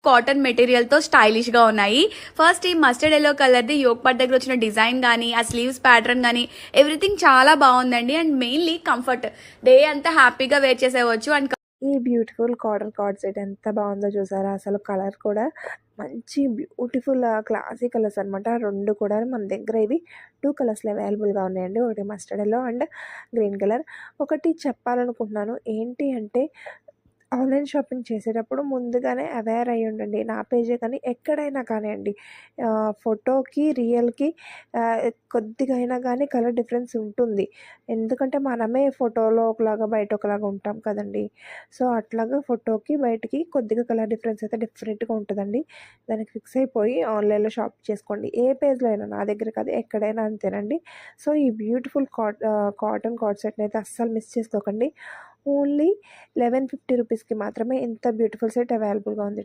Cotton మెటీరియల్తో స్టైలిష్గా ఉన్నాయి. First ఈ మస్టర్డ్ ఎల్లో కలర్ది యోగ్ పార్ట్ దగ్గర వచ్చిన డిజైన్ కానీ ఆ స్లీవ్స్ ప్యాటర్న్ కానీ ఎవ్రీథింగ్ చాలా బాగుందండి. అండ్ మెయిన్లీ కంఫర్ట్, డే అంతా హ్యాపీగా వేర్ చేసేవచ్చు. అండ్ ఈ బ్యూటిఫుల్ కాటన్ కార్డ్ సెట్ ఎంత బాగుందో చూసారా. అసలు కలర్ కూడా మంచి బ్యూటిఫుల్ క్లాసీ కలర్స్ అనమాట. రెండు కూడా మన దగ్గర ఇవి 2 కలర్స్లో అవైలబుల్గా ఉన్నాయండి. ఒకటి mustard yellow and green colour. ఒకటి చెప్పాలనుకుంటున్నాను ఏంటి అంటే, ఆన్లైన్ షాపింగ్ చేసేటప్పుడు ముందుగానే అవేర్ అయ్యి ఉండండి. నా పేజే కానీ ఎక్కడైనా కానివ్వండి, ఫోటోకి రియల్కి కొద్దిగా అయినా కానీ కలర్ డిఫరెన్స్ ఉంటుంది. ఎందుకంటే మనమే ఫోటోలో ఒకలాగా బయట ఒకలాగా ఉంటాం కదండి. సో అట్లాగా ఫోటోకి బయటికి కొద్దిగా కలర్ డిఫరెన్స్ అయితే డిఫరెంట్గా ఉంటుందండి. దానికి ఫిక్స్ అయిపోయి ఆన్లైన్లో షాప్ చేసుకోండి. ఏ పేజ్లో అయినా, నా దగ్గర కాదు ఎక్కడైనా అంతేనండి. సో ఈ బ్యూటిఫుల్ కాటన్ కార్డ్ సెట్ని అయితే అస్సలు మిస్ చేసుకోకండి. ఓన్లీ 1150 రూపీస్కి మాత్రమే ఇంత బ్యూటిఫుల్ సెట్ అవైలబుల్గా ఉంది.